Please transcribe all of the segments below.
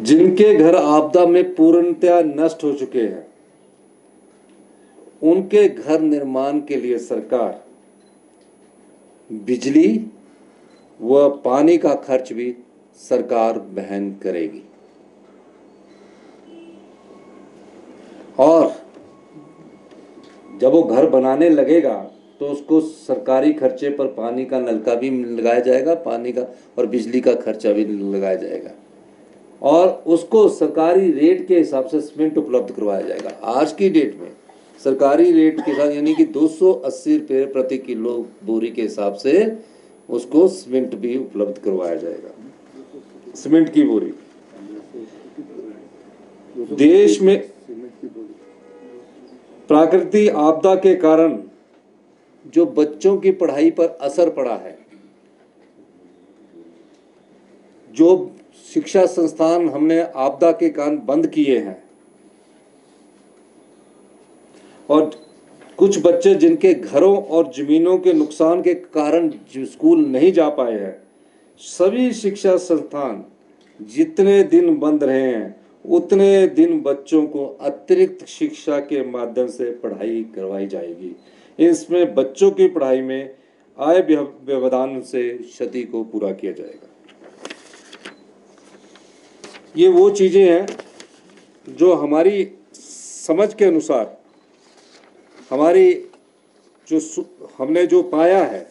जिनके घर आपदा में पूर्णतया नष्ट हो चुके हैं, उनके घर निर्माण के लिए सरकार बिजली व पानी का खर्च भी सरकार वहन करेगी। और जब वो घर बनाने लगेगा तो उसको सरकारी खर्चे पर पानी का नलका भी लगाया जाएगा, पानी का और बिजली का खर्चा भी लगाया जाएगा, और उसको सरकारी रेट के हिसाब से सीमेंट उपलब्ध करवाया जाएगा। आज की डेट में सरकारी रेट के साथ यानी कि 280 रुपये प्रति किलो बोरी के हिसाब से उसको सीमेंट भी उपलब्ध करवाया जाएगा। सीमेंट की बोरी देश में प्राकृतिक आपदा के कारण जो बच्चों की पढ़ाई पर असर पड़ा है, जो शिक्षा संस्थान हमने आपदा के कारण बंद किए हैं, और कुछ बच्चे जिनके घरों और जमीनों के नुकसान के कारण स्कूल नहीं जा पाए हैं, सभी शिक्षा संस्थान जितने दिन बंद रहे हैं उतने दिन बच्चों को अतिरिक्त शिक्षा के माध्यम से पढ़ाई करवाई जाएगी। इसमें बच्चों की पढ़ाई में आय व्यवधान से क्षति को पूरा किया जाएगा। ये वो चीजें हैं जो हमारी समझ के अनुसार हमारी हमने जो पाया है,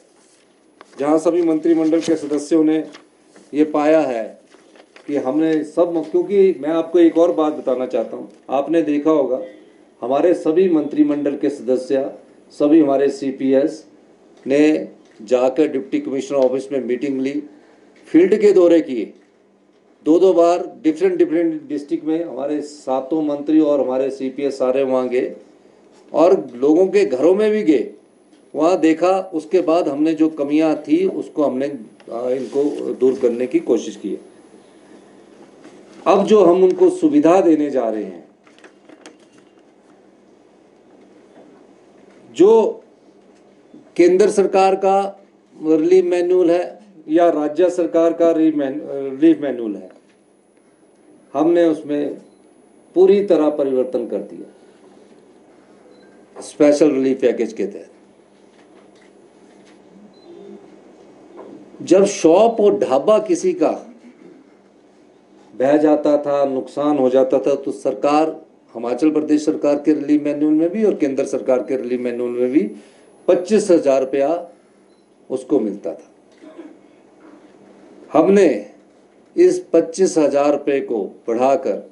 जहाँ सभी मंत्रिमंडल के सदस्यों ने ये पाया है कि हमने सब, क्योंकि मैं आपको एक और बात बताना चाहता हूँ, आपने देखा होगा हमारे सभी मंत्रिमंडल के सदस्य, सभी हमारे सीपीएस ने जाकर डिप्टी कमिश्नर ऑफिस में मीटिंग ली, फील्ड के दौरे किए, दो बार डिफरेंट डिस्ट्रिक्ट में हमारे सातों मंत्री और हमारे सीपीएस सारे वहाँ गए और लोगों के घरों में भी गए, वहाँ देखा। उसके बाद हमने जो कमियां थी उसको हमने इनको दूर करने की कोशिश की। अब जो हम उनको सुविधा देने जा रहे हैं, जो केंद्र सरकार का रिलीफ मैनुअल है या राज्य सरकार का रिलीफ मैनुअल है, हमने उसमें पूरी तरह परिवर्तन कर दिया। स्पेशल रिलीफ पैकेज के तहत जब शॉप और ढाबा किसी का बह जाता था, नुकसान हो जाता था, तो सरकार, हिमाचल प्रदेश सरकार के रिलीफ मैनुअल में भी और केंद्र सरकार के रिलीफ मैनुअल में भी 25,000 रुपया उसको मिलता था। हमने इस 25,000 रुपये को बढ़ाकर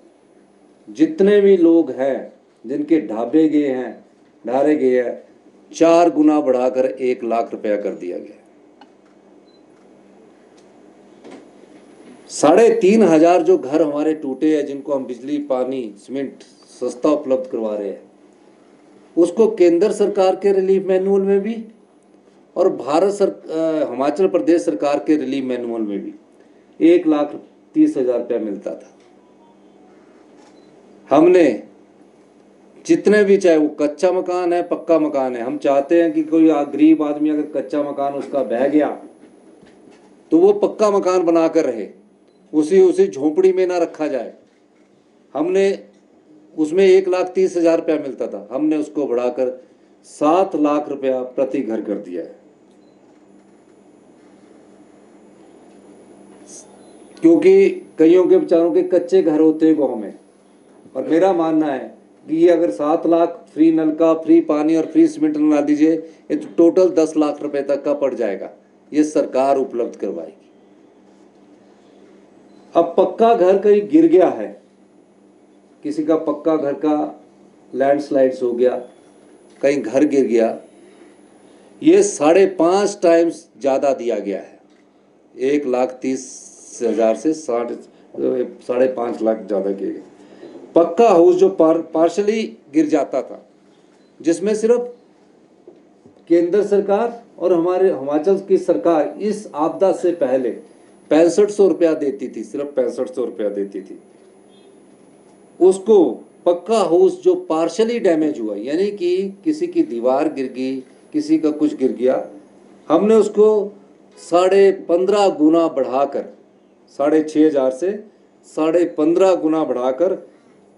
जितने भी लोग हैं जिनके ढाबे गए हैं, ढारे गए हैं, 4 गुना बढ़ाकर 1 लाख रुपया कर दिया गया। 3,500 जो घर हमारे टूटे हैं, जिनको हम बिजली, पानी, सीमेंट सस्ता उपलब्ध करवा रहे हैं, उसको केंद्र सरकार के रिलीफ मैनुअल में भी और हिमाचल प्रदेश सरकार के रिलीफ मैनुअल में भी 1,30,000 रुपया मिलता था। हमने जितने भी, चाहे वो कच्चा मकान है, पक्का मकान है, हम चाहते हैं कि कोई गरीब आदमी अगर कच्चा मकान उसका बह गया तो वो पक्का मकान बनाकर रहे, उसी झोंपड़ी में ना रखा जाए। हमने उसमें 1,30,000 रुपया मिलता था, हमने उसको बढ़ाकर 7 लाख रुपया प्रति घर कर दिया है। क्योंकि कईयों के बेचारों के कच्चे घर होते हैं गाँव में, और मेरा मानना है कि ये अगर 7 लाख फ्री नलका, फ्री पानी और फ्री सीमेंट लगा दीजिए, ये तो टोटल 10 लाख रुपए तक का पड़ जाएगा। ये सरकार उपलब्ध करवाएगी। अब पक्का घर कहीं गिर गया है, किसी का पक्का घर का लैंडस्लाइड्स हो गया, कहीं घर गिर गया, ये 5.5 टाइम्स ज़्यादा दिया गया है। 1,30,000 से 5.5 लाख ज़्यादा किए गए। पक्का हाउस जो पार्शली गिर जाता था, जिसमें सिर्फ केंद्र सरकार और हमारे हिमाचल की सरकार इस आपदा से पहले 6500 रुपया देती थी, सिर्फ 6500 रुपया देती थी। उसको पक्का हाउस जो पार्शली डैमेज हुआ, यानी कि किसी की दीवार गिर गई, किसी का कुछ गिर गया, हमने उसको 15.5 गुना बढ़ाकर 6,500 से 15.5 गुना बढ़ाकर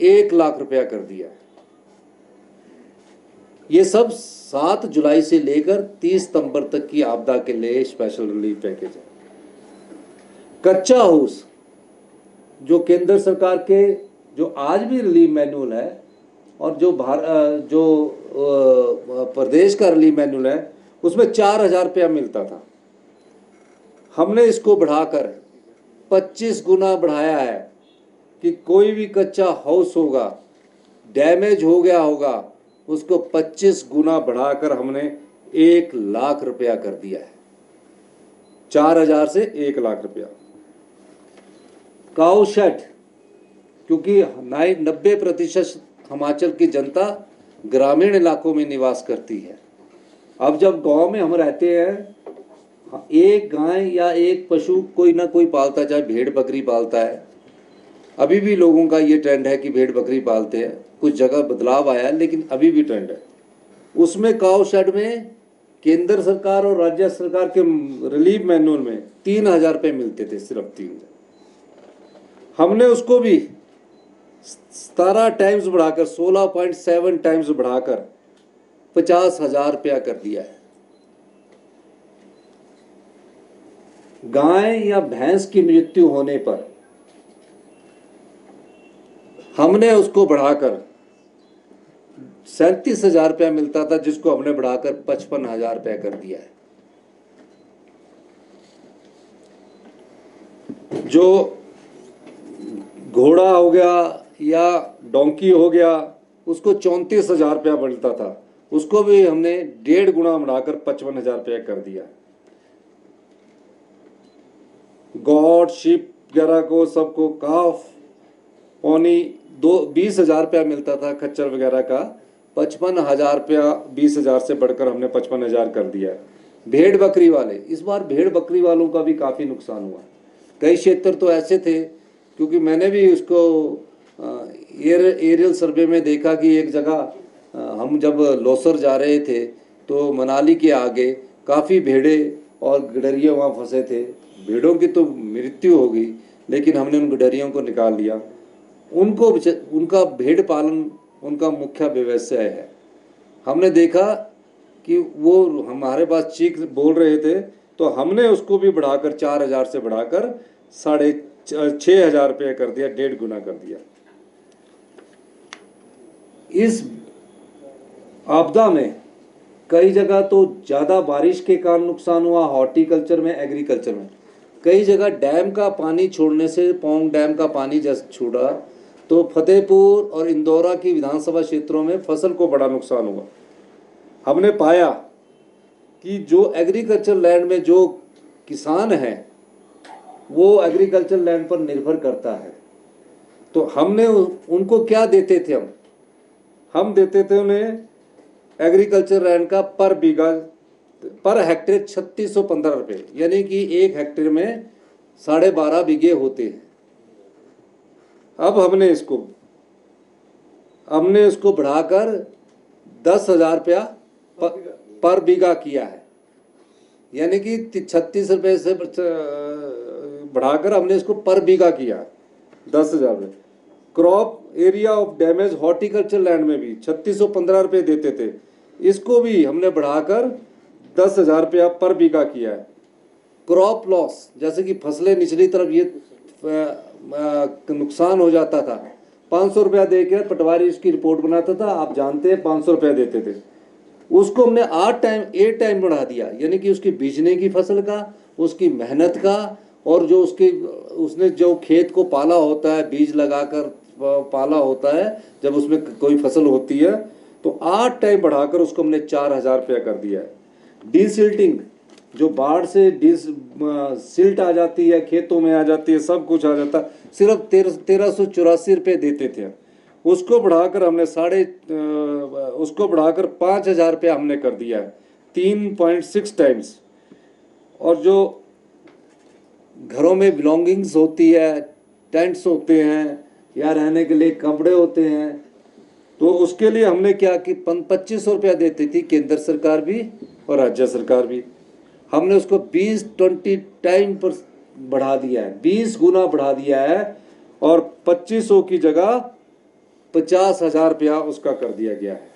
1 लाख रुपया कर दिया है। ये सब 7 जुलाई से लेकर 30 सितंबर तक की आपदा के लिए स्पेशल रिलीफ पैकेज है। कच्चा हाउस जो केंद्र सरकार के जो आज भी रिलीफ मैनुअल है और जो प्रदेश का रिलीफ मैनुअल है उसमें 4,000 रुपया मिलता था। हमने इसको बढ़ाकर 25 गुना बढ़ाया है कि कोई भी कच्चा हाउस होगा, डैमेज हो गया होगा, उसको 25 गुना बढ़ाकर हमने 1 लाख रुपया कर दिया है। 4,000 से 1 लाख रुपया। काऊ शेड, क्योंकि 90% हिमाचल की जनता ग्रामीण इलाकों में निवास करती है। अब जब गांव में हम रहते हैं, एक गाय या एक पशु कोई ना कोई पालता, चाहे भेड़ बकरी पालता है। अभी भी लोगों का ये ट्रेंड है कि भेड़ बकरी पालते हैं। कुछ जगह बदलाव आया है लेकिन अभी भी ट्रेंड है। उसमें काऊ शेड में केंद्र सरकार और राज्य सरकार के रिलीफ मैनुअल में 3,000 रुपये मिलते थे, सिर्फ 3,000। हमने उसको भी 17 टाइम्स बढ़ाकर 16.7 टाइम्स बढ़ाकर 50,000 रुपया कर दिया है। गाय या भैंस की मृत्यु होने पर हमने उसको बढ़ाकर 37,000 रुपया मिलता था, जिसको हमने बढ़ाकर 55,000 रुपया कर दिया है। जो घोड़ा हो गया या डोंकी हो गया, उसको 34,000 रुपया मिलता था, उसको भी हमने 1.5 गुना बढ़ाकर 55,000 रुपया कर दिया। गॉड, शिप वगैरह को सबको काफ पौनी 20,000 रुपया मिलता था, खच्चर वगैरह का 55,000 रुपया, 20,000 से बढ़कर हमने 55,000 कर दिया। भेड़ बकरी वाले, इस बार भेड़ बकरी वालों का भी काफ़ी नुकसान हुआ। कई क्षेत्र तो ऐसे थे, क्योंकि मैंने भी उसको एरियल सर्वे में देखा कि एक जगह हम जब लोसर जा रहे थे तो मनाली के आगे काफ़ी भेड़े और गडरिया वहाँ फंसे थे। भेड़ों की तो मृत्यु हो गई, लेकिन हमने उन गडरियों को निकाल लिया। उनका भेड़ पालन उनका मुख्य व्यवसाय है। हमने देखा कि वो हमारे पास चीख बोल रहे थे, तो हमने उसको भी बढ़ाकर 4,000 से बढ़ाकर 6,500 रुपये कर दिया, 1.5 गुना कर दिया। इस आपदा में कई जगह तो ज़्यादा बारिश के कारण नुकसान हुआ, हॉर्टिकल्चर में, एग्रीकल्चर में। कई जगह डैम का पानी छोड़ने से, पौंग डैम का पानी जैसे छोड़ा तो फतेहपुर और इंदौरा की विधानसभा क्षेत्रों में फसल को बड़ा नुकसान हुआ। हमने पाया कि जो एग्रीकल्चर लैंड में जो किसान है वो एग्रीकल्चर लैंड पर निर्भर करता है, तो हमने उनको क्या देते थे, हम देते थे उन्हें एग्रीकल्चर लैंड का पर बीघा, पर हेक्टेयर 3615 रुपये, यानी कि 1 हेक्टेयर में 12.5 बीघे होते हैं। अब हमने इसको बढ़ाकर 10,000 रुपया पर बीघा किया है, यानी कि 36 रुपये से बढ़ाकर हमने इसको पर बीघा किया 10,000 रुपये। Crop area of damage horticulture land में भी 3615 रुपये देते थे, इसको भी हमने बढ़ाकर 10,000 रुपया पर बीघा किया है। क्रॉप लॉस, जैसे कि फसलें निचली तरफ ये नुकसान हो जाता था, 500 रुपया देकर पटवारी इसकी रिपोर्ट बनाता था, आप जानते हैं 500 रुपया देते थे, उसको हमने 8 टाइम बढ़ा दिया, यानी कि उसकी बीजने की फसल का, उसकी मेहनत का, और जो उसने जो खेत को पाला होता है, बीज लगाकर पाला होता है, जब उसमें कोई फसल होती है तो 8 टाइम बढ़ाकर उसको हमने 4,000 रुपया कर दिया है। डीसिल्टिंग, जो बाढ़ से सिल्ट आ जाती है, खेतों में आ जाती है, सब कुछ आ जाता है, सिर्फ 1384 रुपये देते थे, उसको बढ़ाकर हमने 5,000 रुपया हमने कर दिया है, 3.6 टाइम्स। और जो घरों में बिलोंगिंग्स होती है, टेंट्स होते हैं या रहने के लिए कपड़े होते हैं, तो उसके लिए हमने क्या कि 2,500 रुपया देती थी केंद्र सरकार भी और राज्य सरकार भी, हमने उसको 20 टाइम पर बढ़ा दिया है, 20 गुना बढ़ा दिया है, और 2500 की जगह 50,000 रुपया उसका कर दिया गया है।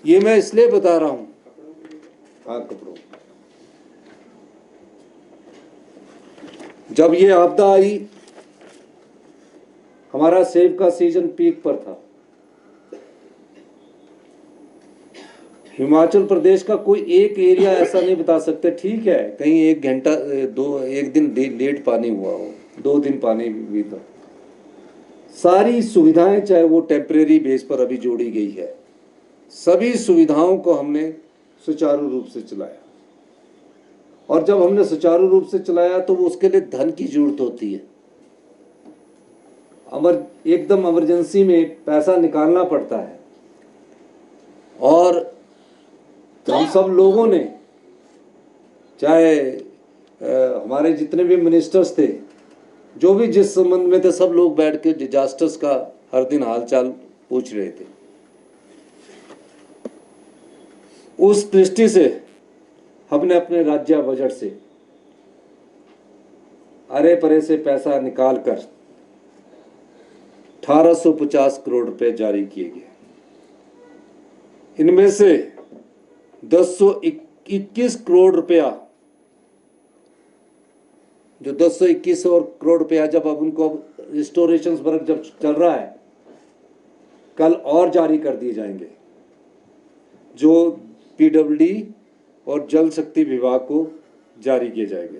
ये मैं इसलिए बता रहा हूं, हाँ कपड़ों, जब ये आपदा आई हमारा सेब का सीजन पीक पर था। हिमाचल प्रदेश का कोई एक एरिया ऐसा नहीं बता सकते, ठीक है कहीं 1 घंटा एक दिन लेट पानी हुआ हो, 2 दिन पानी भी था। सारी सुविधाएं चाहे वो टेम्परेरी बेस पर अभी जोड़ी गई है, सभी सुविधाओं को हमने सुचारू रूप से चलाया। और जब हमने सुचारू रूप से चलाया तो वो उसके लिए धन की जरूरत होती है। एकदम इमरजेंसी में पैसा निकालना पड़ता है। और हम सब लोगों ने, चाहे हमारे जितने भी मिनिस्टर्स थे, जो भी जिस संबंध में थे, सब लोग बैठ के डिजास्टर्स का हर दिन हालचाल पूछ रहे थे। उस दृष्टि से हमने अपने राज्य बजट से अरे परे से पैसा निकालकर 1850 करोड़ रुपए जारी किए गए। इनमें से 1021 करोड़ रुपया, जो 1021 और करोड़ रुपया जब अब उनको रिस्टोरेशन वर्क जब चल रहा है, कल और जारी कर दिए जाएंगे, जो पीडब्ल्यूडी और जल शक्ति विभाग को जारी किए जाएंगे।